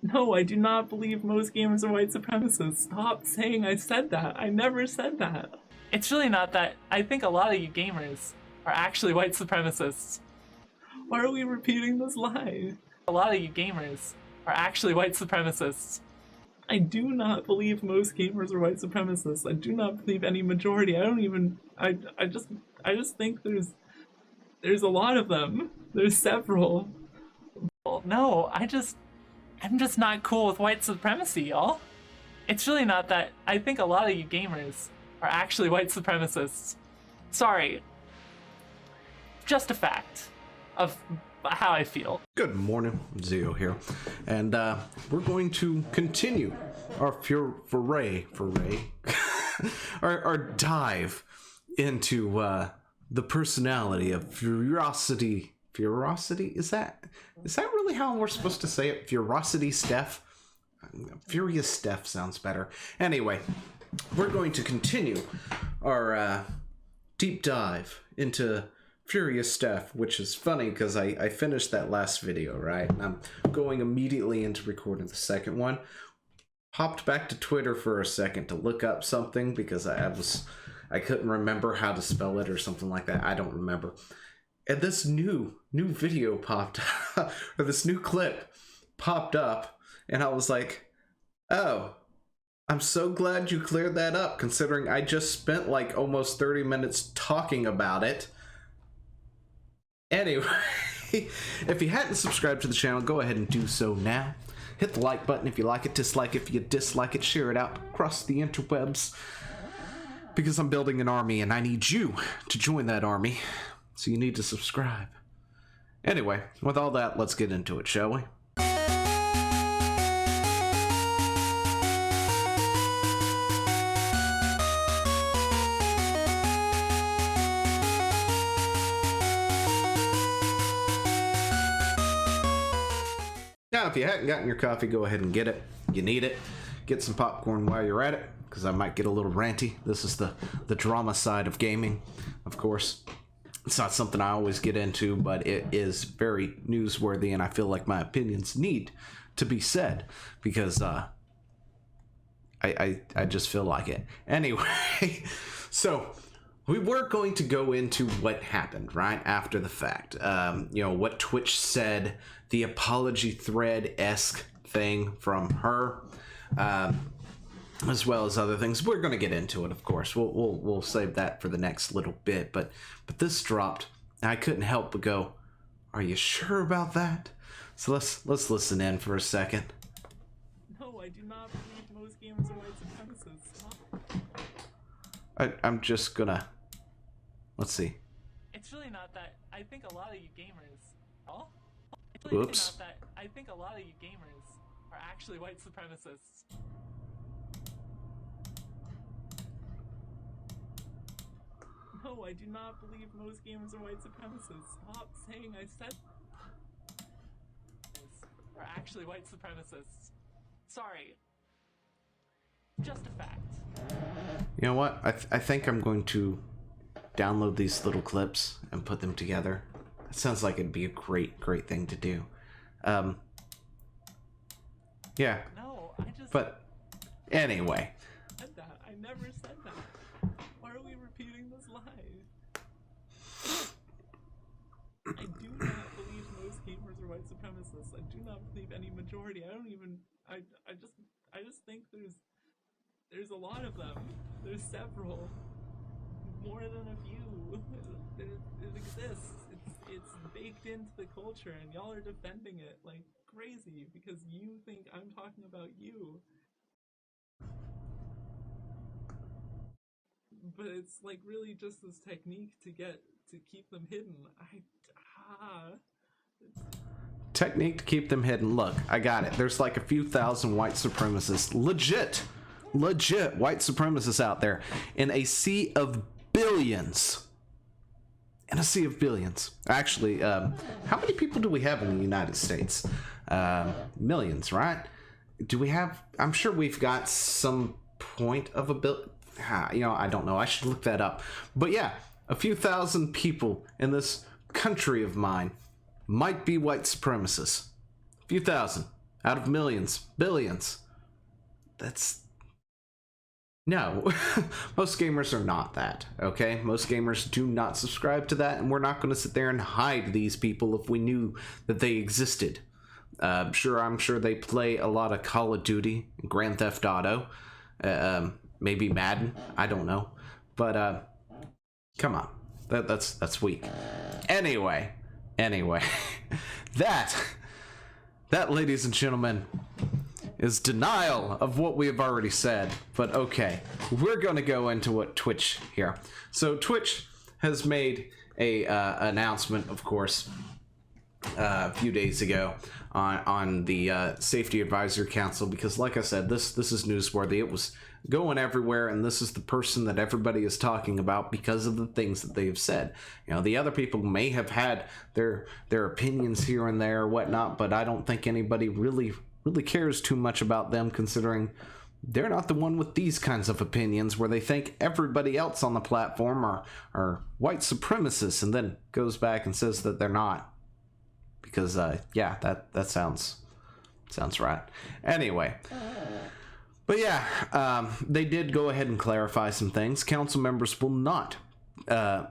No, I do not believe most gamers are white supremacists. Stop saying I said that. I never said that. It's really not that. I think a lot of you gamers are actually white supremacists. Why are we repeating this lie? A lot of you gamers are actually white supremacists. I do not believe most gamers are white supremacists. I do not believe any majority. I don't even. I just think there's a lot of them. There's several. No, I'm just not cool with white supremacy, y'all. It's really not that. I think a lot of you gamers are actually white supremacists. Sorry. Just a fact of how I feel. Good morning, Zio here, and we're going to continue our our dive into the personality of Ferocity. Is that really how we're supposed to say it? FerociouslySteph? FerociouslySteph sounds better. Anyway, we're going to continue our deep dive into FerociouslySteph, which is funny because I finished that last video, right? And I'm going immediately into recording the second one. Hopped back to Twitter for a second to look up something because I couldn't remember how to spell it or something like that. I don't remember. And this new video popped up, or this new clip popped up, and I was like, oh, I'm so glad you cleared that up, considering I just spent like almost 30 minutes talking about it. Anyway, if you hadn't subscribed to the channel, go ahead and do so now. Hit the like button if you like it, dislike if you dislike it, share it out across the interwebs. Because I'm building an army and I need you to join that army. So you need to subscribe. Anyway, with all that, let's get into it, shall we? Now, if you hadn't gotten your coffee, go ahead and get it. You need it. Get some popcorn while you're at it, because I might get a little ranty. This is the drama side of gaming, of course. It's not something I always get into, but it is very newsworthy, and I feel like my opinions need to be said, because I just feel like it. Anyway, so we were going to go into what happened right after the fact. You know, what Twitch said, the apology thread-esque thing from her, as well as other things. We're going to get into it, of course. We'll save that for the next little bit. But this dropped, and I couldn't help but go, "Are you sure about that?" So let's listen in for a second. No, I do not believe most gamers are white supremacists. I'm just gonna. Let's see. It's really not that. I think a lot of you gamers. Oh? It's really Oops. Not that. I think a lot of you gamers are actually white supremacists. No, I do not believe most gamers are white supremacists. Stop saying I said. Are actually white supremacists. Sorry. Just a fact. You know what? I think I'm going to download these little clips and put them together. It sounds like it'd be a great thing to do. Yeah. No, I just. But anyway. Said that. I never said that. Why are we repeating this lie? I do not believe most gamers are white supremacists. I do not believe any majority. I don't even. I just think there's a lot of them. There's several. More than a few. It exists. It's baked into the culture, and y'all are defending it like crazy because you think I'm talking about you. But it's like really just this technique to keep them hidden. Technique to keep them hidden. Look, I got it. There's like a few thousand white supremacists, legit white supremacists out there in a sea of billions. In a sea of billions. Actually, how many people do we have in the United States? Millions, right? Do we have? I'm sure we've got some point of a billion. You know, I don't know. I should look that up. But yeah, a few thousand people in this country of mine might be white supremacists. A few thousand. out of millions, billions. That's... No. Most gamers are not that, okay? Most gamers do not subscribe to that, and we're not going to sit there and hide these people if we knew that they existed. I'm sure they play a lot of Call of Duty, Grand Theft Auto, maybe Madden, I don't know. But, come on. That's weak. Anyway. That, ladies and gentlemen, is denial of what we have already said. But okay, we're going to go into what Twitch here. So Twitch has made a announcement, of course, a few days ago on the Safety Advisory Council, because like I said, this is newsworthy. It was going everywhere, and this is the person that everybody is talking about because of the things that they've said. You know, the other people may have had their opinions here and there or whatnot, but I don't think anybody really cares too much about them, considering they're not the one with these kinds of opinions where they think everybody else on the platform are white supremacists, and then goes back and says that they're not. Because, yeah, that sounds right. Anyway. But yeah, they did go ahead and clarify some things. Council members will not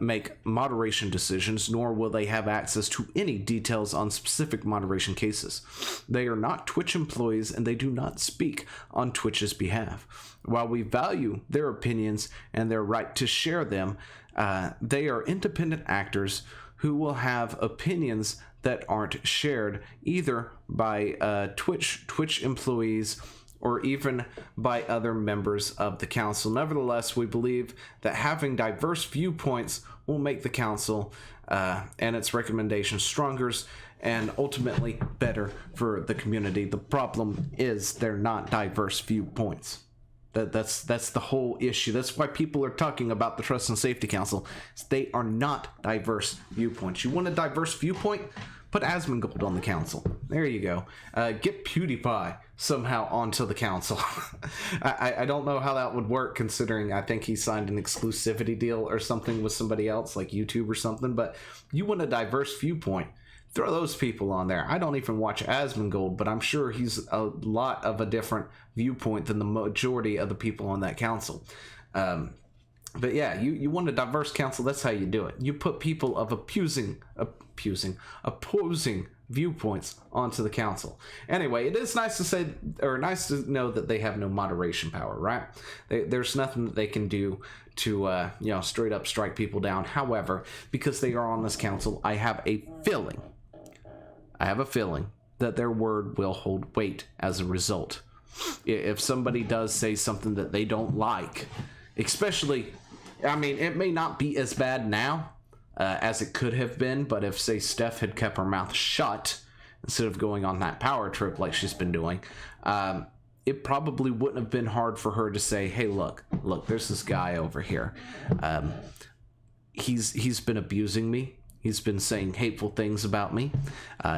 make moderation decisions, nor will they have access to any details on specific moderation cases. They are not Twitch employees, and they do not speak on Twitch's behalf. While we value their opinions and their right to share them, they are independent actors who will have opinions that aren't shared either by Twitch employees or even by other members of the council. Nevertheless, we believe that having diverse viewpoints will make the council and its recommendations stronger and ultimately better for the community. The problem is they're not diverse viewpoints. That's the whole issue. That's why people are talking about the Trust and Safety Council. They are not diverse viewpoints. You want a diverse viewpoint? Put Asmongold on the council. There you go. Get PewDiePie somehow onto the council. I don't know how that would work, considering I think he signed an exclusivity deal or something with somebody else, like YouTube or something. But you want a diverse viewpoint, throw those people on there. I don't even watch Asmongold, but I'm sure he's a lot of a different viewpoint than the majority of the people on that council. But yeah, you want a diverse council, that's how you do it. You put people of opposing viewpoints onto the council. Anyway, it is nice to say, or nice to know that they have no moderation power, right? There's nothing that they can do to, straight up strike people down. However, because they are on this council, I have a feeling that their word will hold weight as a result. If somebody does say something that they don't like, especially, I mean, it may not be as bad now as it could have been, but if, say, Steph had kept her mouth shut instead of going on that power trip like she's been doing, it probably wouldn't have been hard for her to say, hey, look, there's this guy over here. He's been abusing me. He's been saying hateful things about me.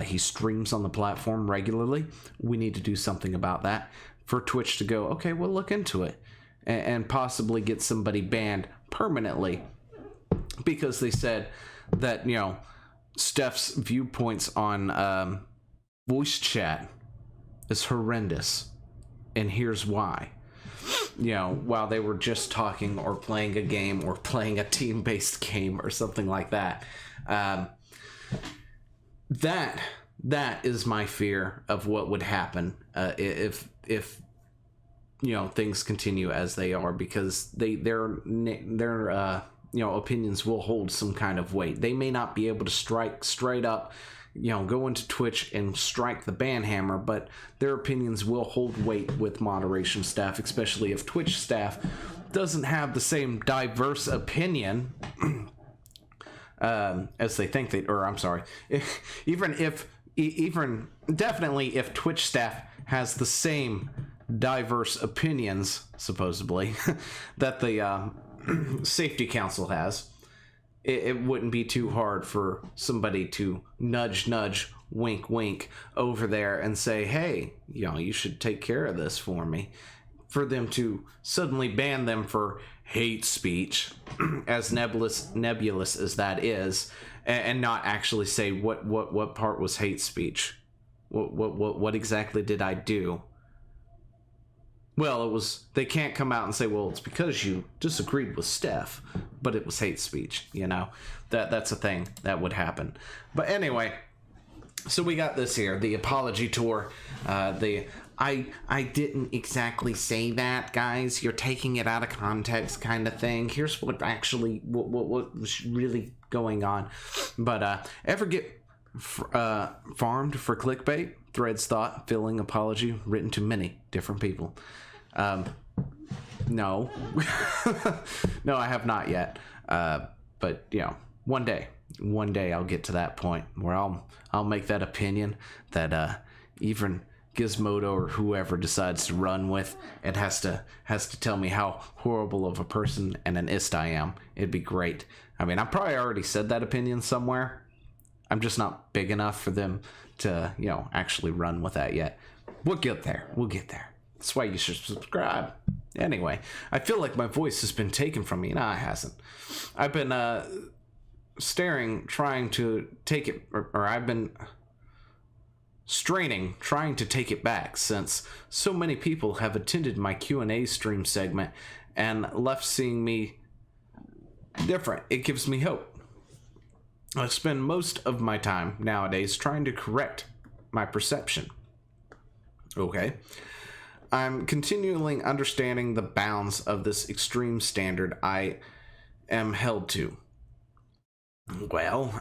He streams on the platform regularly. We need to do something about that. For Twitch to go, okay, we'll look into it. And possibly get somebody banned permanently because they said that, Steph's viewpoints on voice chat is horrendous. And here's why. While they were just talking or playing a game or playing a team-based game or something like that. That is my fear of what would happen if things continue as they are, because their opinions will hold some kind of weight. They may not be able to strike straight up, go into Twitch and strike the ban hammer, but their opinions will hold weight with moderation staff, especially if Twitch staff doesn't have the same diverse opinion as they think they, or I'm sorry, definitely if Twitch staff has the same diverse opinions, supposedly, that the Safety Council has, it wouldn't be too hard for somebody to nudge, wink, wink over there and say, hey, you should take care of this for me. For them to suddenly ban them for hate speech, as nebulous as that is, and not actually say what part was hate speech. What exactly did I do? Well, it was, they can't come out and say, well, it's because you disagreed with Steph, but it was hate speech, you know? That's a thing that would happen. But anyway, so we got this here, the apology tour. I didn't exactly say that, guys. You're taking it out of context kind of thing. Here's what actually, what was really going on. But ever get farmed for clickbait? Threads thought, filling apology written to many different people. No. No, I have not yet. But, you know, one day I'll get to that point where I'll make that opinion that even Gizmodo or whoever decides to run with it has to tell me how horrible of a person and an ist I am. It'd be great. I mean, I probably already said that opinion somewhere. I'm just not big enough for them to, you know, actually run with that yet. We'll get there. That's why you should subscribe. Anyway, I feel like my voice has been taken from me. No, it hasn't. I've been trying to take it, or I've been straining, trying to take it back, since so many people have attended my Q&A stream segment and left seeing me different. It gives me hope. I spend most of my time nowadays trying to correct my perception. Okay. I'm continually understanding the bounds of this extreme standard I am held to. Well,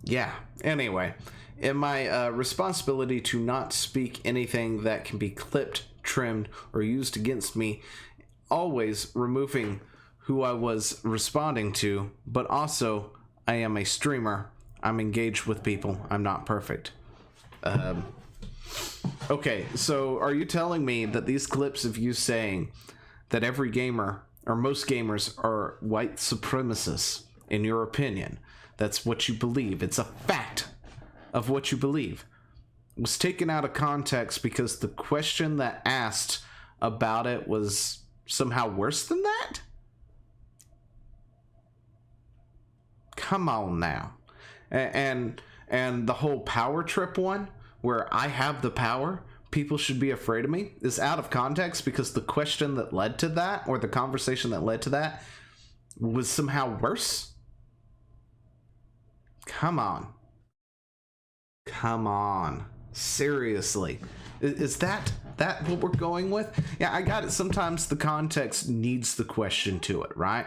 yeah. Anyway, in my responsibility to not speak anything that can be clipped, trimmed, or used against me, always removing who I was responding to, but also I am a streamer. I'm engaged with people. I'm not perfect. Okay, so are you telling me that these clips of you saying that every gamer, or most gamers, are white supremacists, in your opinion, that's what you believe, it's a fact of what you believe, was taken out of context because the question that asked about it was somehow worse than that? Come on now. And the whole power trip one, where I have the power, people should be afraid of me, is out of context because the question that led to that, or the conversation that led to that, was somehow worse? Come on. Seriously. Is that what we're going with? Yeah, I got it. Sometimes the context needs the question to it, right?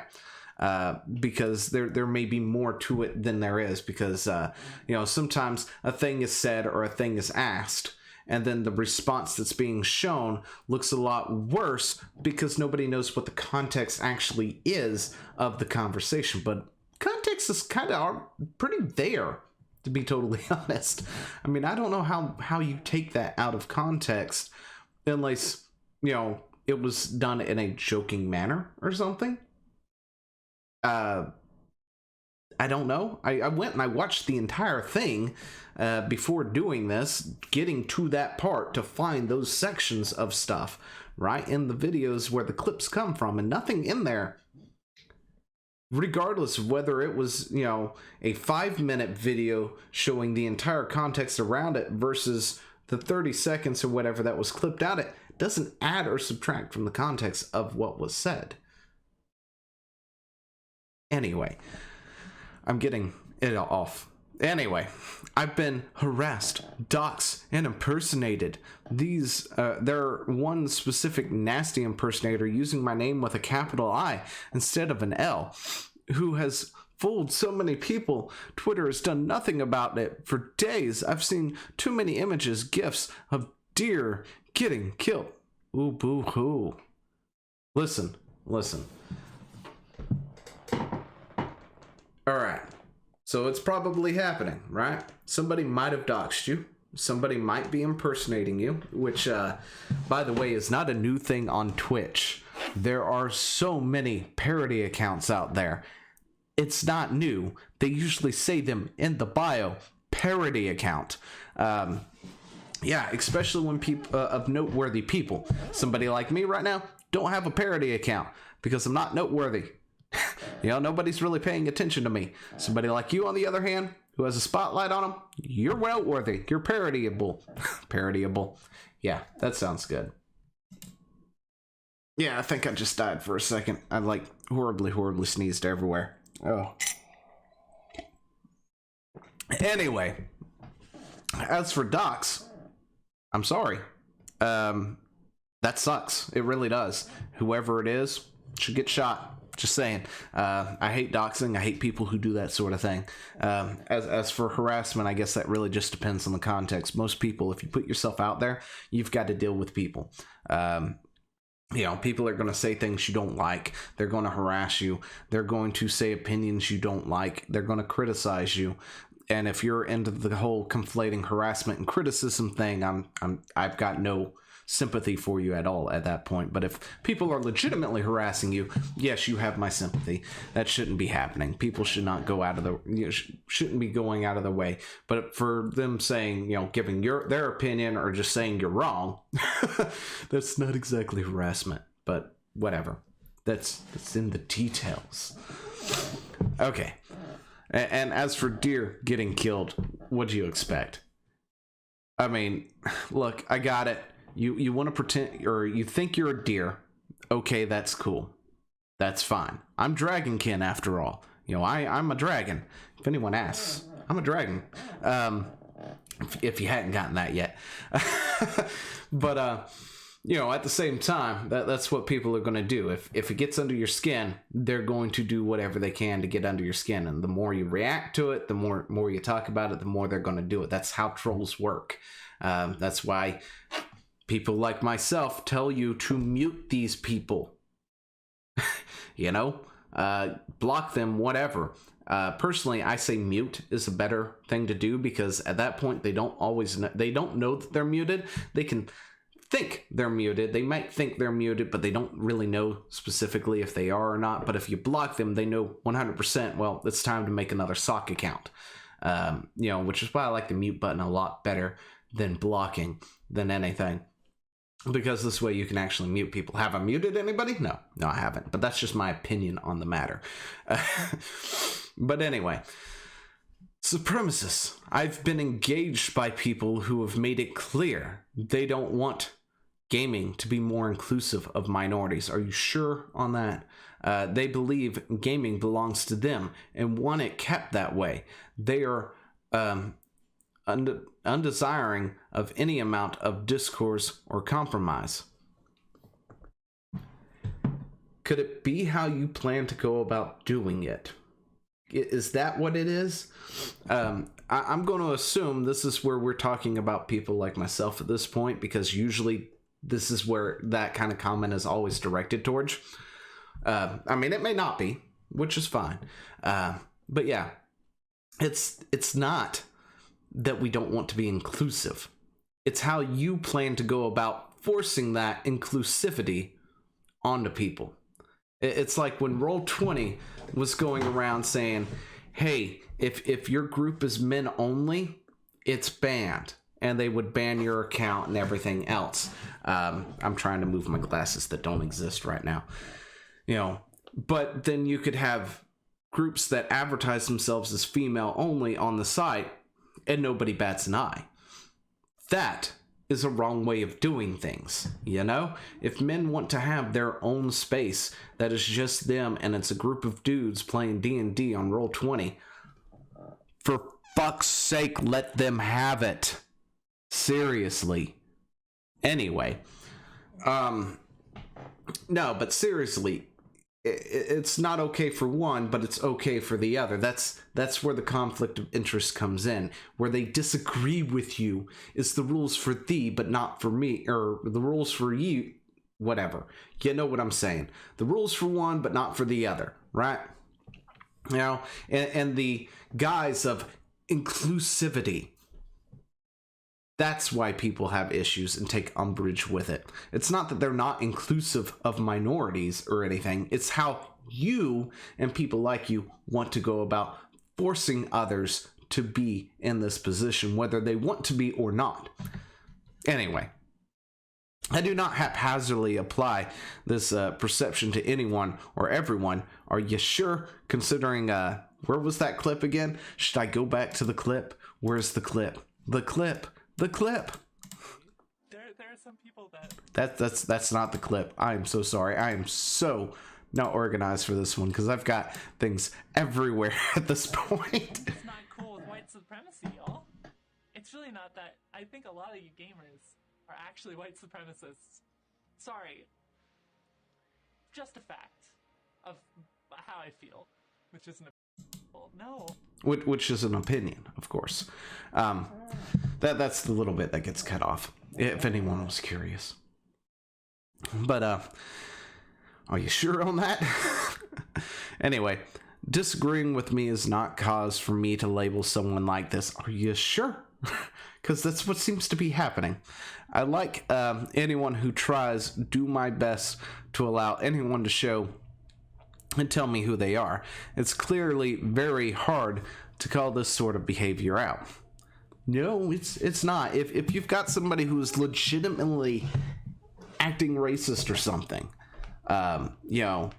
Because there may be more to it than there is, because you know, sometimes a thing is said or a thing is asked, and then the response that's being shown looks a lot worse because nobody knows what the context actually is of the conversation. But context is kind of pretty there, to be totally honest. I mean, I don't know how you take that out of context unless, you know, it was done in a joking manner or something. I don't know. I went and I watched the entire thing before doing this, getting to that part to find those sections of stuff, right, in the videos where the clips come from, and nothing in there, regardless of whether it was, you know, a 5-minute video showing the entire context around it versus the 30 seconds or whatever that was clipped out, it doesn't add or subtract from the context of what was said. Anyway, I'm getting it off. Anyway, I've been harassed, doxxed, and impersonated. There one specific nasty impersonator using my name with a capital I instead of an L, who has fooled so many people. Twitter has done nothing about it for days. I've seen too many images, GIFs of deer getting killed. Ooh, boo-hoo. Listen. Alright, so it's probably happening, right? Somebody might have doxed you. Somebody might be impersonating you, which, by the way, is not a new thing on Twitch. There are so many parody accounts out there. It's not new. They usually say them in the bio. Parody account. Yeah, especially when people of noteworthy people. Somebody like me right now don't have a parody account because I'm not noteworthy. You know, nobody's really paying attention to me. Somebody like you, on the other hand, who has a spotlight on them, you're well-worthy. You're parodyable. Parodyable. Yeah, that sounds good. Yeah, I think I just died for a second. I like horribly sneezed everywhere. Oh. Anyway, as for docs, I'm sorry. That sucks. It really does. Whoever it is should get shot. Just saying. I hate doxing. I hate people who do that sort of thing. As for harassment, I guess that really just depends on the context. Most people, if you put yourself out there, you've got to deal with people. You know, people are going to say things you don't like. They're going to harass you. They're going to say opinions you don't like. They're going to criticize you. And if you're into the whole conflating harassment and criticism thing, I've got no sympathy for you at all at that point. But if people are legitimately harassing you, yes, you have my sympathy. That shouldn't be happening. People should not go out of the shouldn't be going out of the way. But for them saying, you know, giving their opinion or just saying you're wrong, that's not exactly harassment. But whatever. That's in the details. Okay. And as for deer getting killed, what do you expect? I mean, look, I got it. You want to pretend, or you think you're a deer. Okay, that's cool. That's fine. I'm Dragonkin after all. You know, I'm a dragon. If anyone asks, I'm a dragon. If you hadn't gotten that yet. But, you know, at the same time, that's what people are going to do. If it gets under your skin, they're going to do whatever they can to get under your skin. And the more you react to it, the more you talk about it, the more they're going to do it. That's how trolls work. That's why people like myself tell you to mute these people. You know? Block them, whatever. Personally, I say mute is a better thing to do, because at that point, they don't know that they're muted. They can think they're muted. They might think they're muted, but they don't really know specifically if they are or not. But if you block them, they know 100%, well, it's time to make another sock account. You know, which is why I like the mute button a lot better than blocking than anything. Because this way you can actually mute people. Have I muted anybody? No, I haven't. But that's just my opinion on the matter. But anyway, supremacists. I've been engaged by people who have made it clear they don't want gaming to be more inclusive of minorities. Are you sure on that? They believe gaming belongs to them and want it kept that way. They are undesiring of any amount of discourse or compromise. Could it be how you plan to go about doing it? Is that what it is? I'm going to assume this is where we're talking about people like myself at this point, because usually this is where that kind of comment is always directed towards. I mean, it may not be, which is fine. But yeah, it's not that we don't want to be inclusive. It's how you plan to go about forcing that inclusivity onto people. It's like when Roll20 was going around saying, hey, if your group is men only, it's banned. And they would ban your account and everything else. I'm trying to move my glasses that don't exist right now. You know, but then you could have groups that advertise themselves as female only on the site, and nobody bats an eye. That is a wrong way of doing things, you know? If men want to have their own space that is just them and it's a group of dudes playing D&D on Roll20, for fuck's sake, let them have it. Seriously. Anyway. No, but seriously, it's not okay for one, but it's okay for the other. That's where the conflict of interest comes in. Where they disagree with you is the rules for thee, but not for me, or the rules for you, whatever. You know what I'm saying. The rules for one, but not for the other, right? You know, and the guise of inclusivity. That's why people have issues and take umbrage with it. It's not that they're not inclusive of minorities or anything. It's how you and people like you want to go about forcing others to be in this position, whether they want to be or not. Anyway, I do not haphazardly apply this perception to anyone or everyone. Are you sure? Considering Where was that clip again? Should I go back to the clip? Where's the clip? The clip. The clip. There are some people that... That's not the clip. I am so sorry. I am so not organized for this one because I've got things everywhere at this point. It's not cool with white supremacy, y'all. It's really not that. I think a lot of you gamers are actually white supremacists. Sorry. Just a fact of how I feel, which is an no. Which is an opinion, of course. That's the little bit that gets cut off, if anyone was curious. But are you sure on that? Anyway, disagreeing with me is not cause for me to label someone like this. Are you sure? Because that's what seems to be happening. I like anyone who tries, do my best to allow anyone to show and tell me who they are. It's clearly very hard to call this sort of behavior out. No, it's not. If you've got somebody who is legitimately acting racist or something, you know,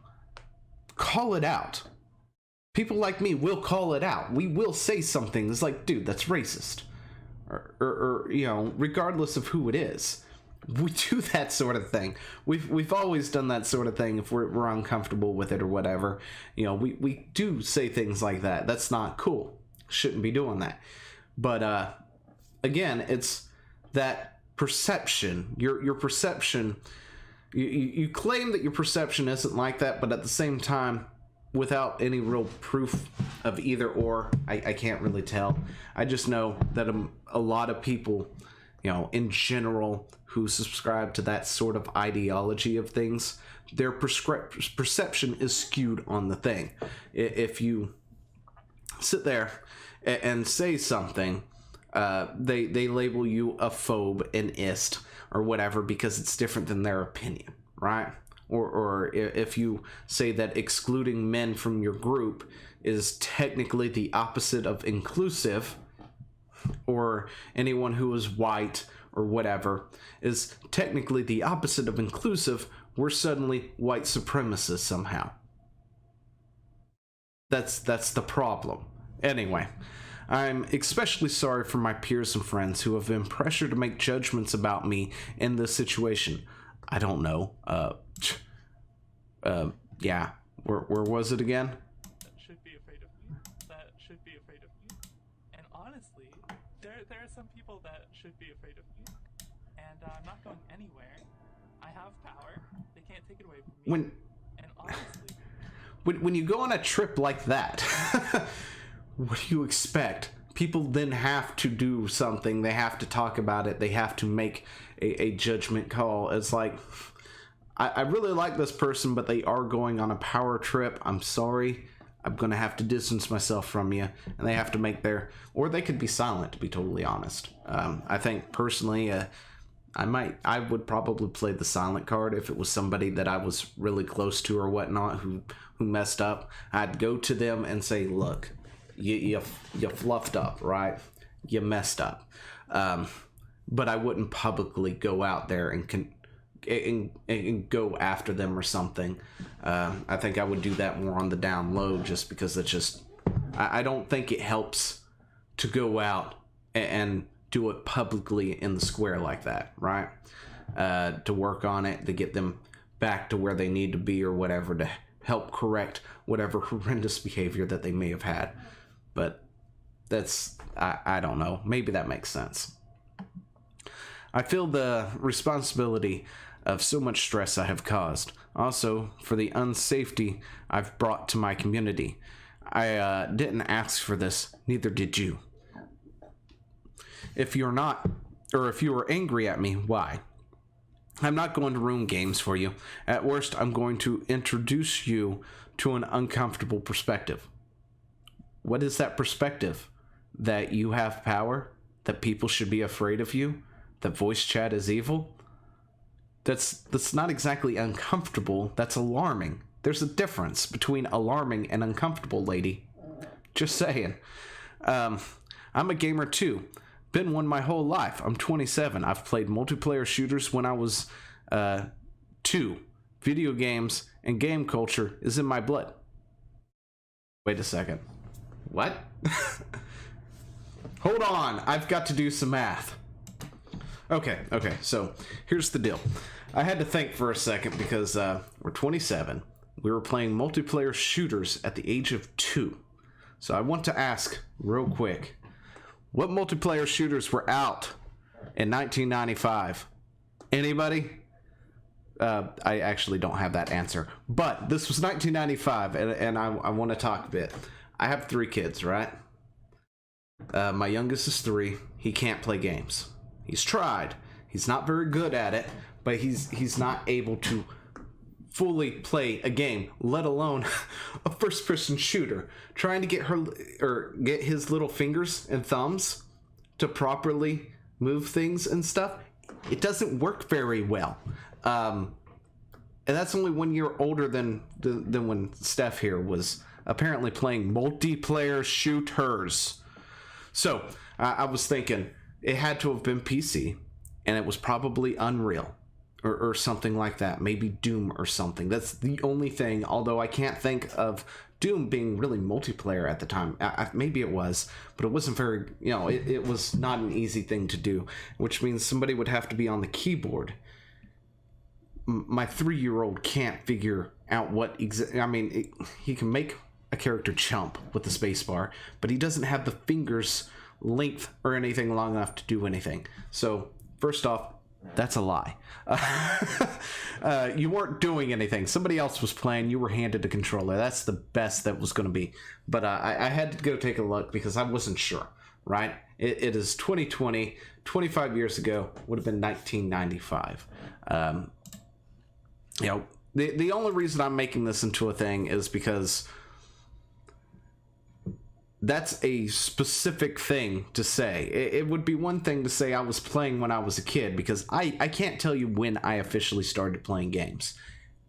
call it out. People like me will call it out. We will say something that's like, dude, that's racist. Or you know, regardless of who it is. We do that sort of thing. We've always done that sort of thing if we're uncomfortable with it or whatever. You know, we do say things like that. That's not cool. Shouldn't be doing that. But again, it's that perception. Your perception. You claim that your perception isn't like that, but at the same time, without any real proof of either or, I can't really tell. I just know that a lot of people, you know, in general, who subscribe to that sort of ideology of things, their perception is skewed on the thing. If you sit there and say something, they label you a phobe, an ist, or whatever, because it's different than their opinion, right? Or if you say that excluding men from your group is technically the opposite of inclusive, or anyone who is white or whatever is technically the opposite of inclusive, we're suddenly white supremacists somehow. That's the problem. Anyway, I'm especially sorry for my peers and friends who have been pressured to make judgments about me in this situation. I don't know. Yeah. Where was it again? That should be afraid of me. That should be afraid of me. And honestly, there are some people that should be afraid of me. And I'm not going anywhere. I have power. They can't take it away from me. And honestly, when you go on a trip like that, what do you expect? People then have to do something. They have to talk about it. They have to make a judgment call. It's like, I really like this person, but they are going on a power trip. I'm sorry. I'm going to have to distance myself from you. And they have to make or they could be silent, to be totally honest. I think personally, I would probably play the silent card if it was somebody that I was really close to or whatnot who messed up. I'd go to them and say, look, you fluffed up, right? You messed up. But I wouldn't publicly go out there and go after them or something. I think I would do that more on the down low, just because it's just, I don't think it helps to go out and do it publicly in the square like that, right? To work on it, to get them back to where they need to be or whatever, to help correct whatever horrendous behavior that they may have had. But that's, I don't know, maybe that makes sense. I feel the responsibility of so much stress I have caused. Also, for the unsafety I've brought to my community. I didn't ask for this, neither did you. If you are angry at me, why? I'm not going to ruin games for you. At worst, I'm going to introduce you to an uncomfortable perspective. What is that perspective? That you have power? That people should be afraid of you? That voice chat is evil? That's not exactly uncomfortable, that's alarming. There's a difference between alarming and uncomfortable, lady. Just saying. I'm a gamer too. Been one my whole life. I'm 27. I've played multiplayer shooters when I was 2. Video games and game culture is in my blood. Wait a second. What? Hold on, I've got to do some math. Okay, so here's the deal. I had to think for a second because we're 27. We were playing multiplayer shooters at the age of 2. So I want to ask real quick, what multiplayer shooters were out in 1995? Anybody? I actually don't have that answer. But this was 1995, and I want to talk a bit. I have 3 kids, right? My youngest is 3. He can't play games. He's tried. He's not very good at it, but he's not able to fully play a game, let alone a first-person shooter. Trying to get his little fingers and thumbs to properly move things and stuff, it doesn't work very well. And that's only 1 year older than when Steph here was apparently playing multiplayer shooters. So I was thinking it had to have been PC, and it was probably Unreal or something like that. Maybe Doom or something. That's the only thing, although I can't think of Doom being really multiplayer at the time. Maybe it was, but it wasn't very, it was not an easy thing to do, which means somebody would have to be on the keyboard. My 3-year-old can't figure out what he can make a character jump with the spacebar, but he doesn't have the fingers length or anything long enough to do anything. So first off, that's a lie. You weren't doing anything. Somebody else was playing. You were handed a controller. That's the best that was going to be. But I had to go take a look because I wasn't sure, right? It is 2020. 25 years ago would have been 1995. The only reason I'm making this into a thing is because that's a specific thing to say. It would be one thing to say I was playing when I was a kid, because I can't tell you when I officially started playing games.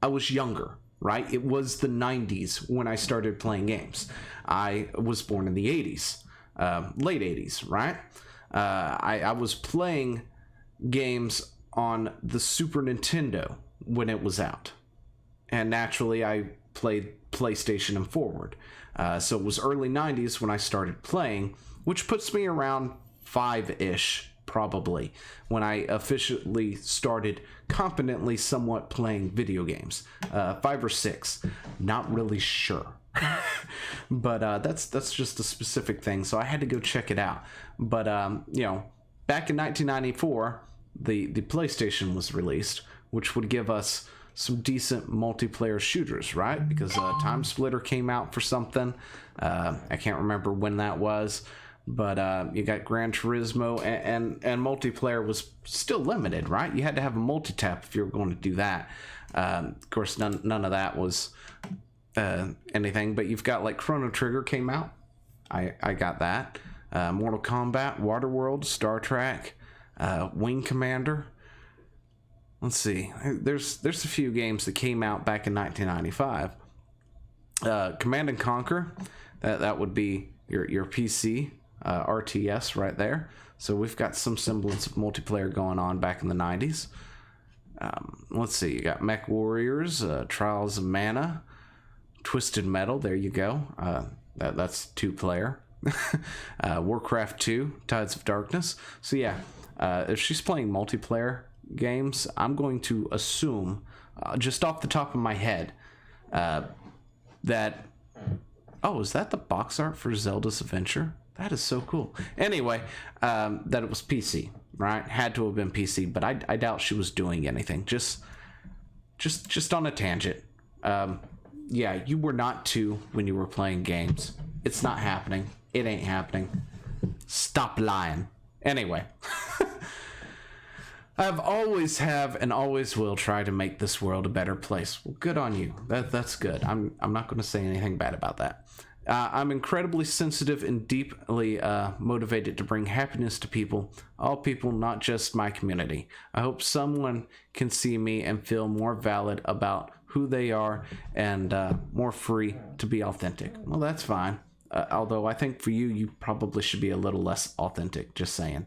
I was younger, right? It was the 90s when I started playing games. I was born in the 80s, late 80s, right? I was playing games on the Super Nintendo when it was out. And naturally, I played PlayStation and forward. So it was early 90s when I started playing, which puts me around 5-ish, probably, when I officially started competently somewhat playing video games. 5 or 6, not really sure. But that's just a specific thing, so I had to go check it out. But, back in 1994, the PlayStation was released, which would give us some decent multiplayer shooters, right? Because Time Splitter came out for something. I can't remember when that was, but you got Gran Turismo, and multiplayer was still limited, right? You had to have a multi-tap if you were going to do that. Of course, none of that was anything, but you've got like Chrono Trigger came out. I got that. Mortal Kombat, Waterworld, Star Trek, Wing Commander. Let's see. There's a few games that came out back in 1995. Command and Conquer. That would be your PC RTS right there. So we've got some semblance of multiplayer going on back in the 90s. Let's see. You got Mech Warriors, Trials of Mana, Twisted Metal. There you go. That's 2-player. Warcraft 2, Tides of Darkness. So yeah, if she's playing multiplayer games, I'm going to assume, just off the top of my head, that... Oh, is that the box art for Zelda's Adventure? That is so cool. Anyway, that it was PC, right? Had to have been PC, but I doubt she was doing anything. Just on a tangent. Yeah, you were not 2 when you were playing games. It's not happening. It ain't happening. Stop lying. Anyway. I've always have and always will try to make this world a better place. Well, good on you. That's good. I'm not going to say anything bad about that. I'm incredibly sensitive and deeply motivated to bring happiness to people, all people, not just my community. I hope someone can see me and feel more valid about who they are and more free to be authentic. Well, that's fine. Although I think for you probably should be a little less authentic, just saying.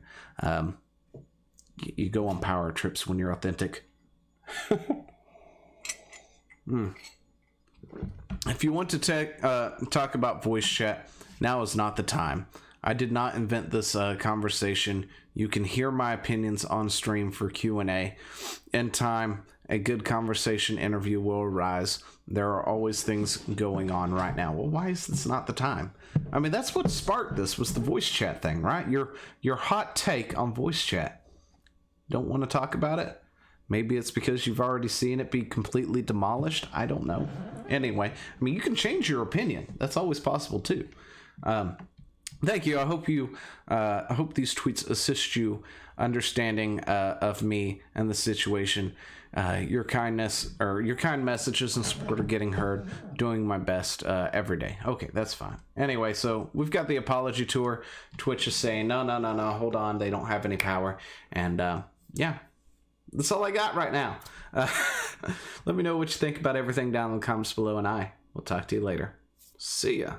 You go on power trips when you're authentic. If you want to talk about voice chat, now is not the time. I did not invent this conversation. You can hear my opinions on stream for Q&A. In time, a good conversation interview will arise. There are always things going on right now. Well, why is this not the time? I mean, that's what sparked this, was the voice chat thing, right? Your hot take on voice chat. Don't want to talk about it? Maybe it's because you've already seen it be completely demolished. I don't know. Anyway, I mean, you can change your opinion. That's always possible too. Thank you. I hope these tweets assist you understanding of me and the situation. Your kindness or your kind messages and support are getting heard. Doing my best every day. Okay, that's fine. Anyway, so we've got the apology tour. Twitch is saying no. Hold on, they don't have any power. And yeah. That's all I got right now. Let me know what you think about everything down in the comments below, and I will talk to you later. See ya.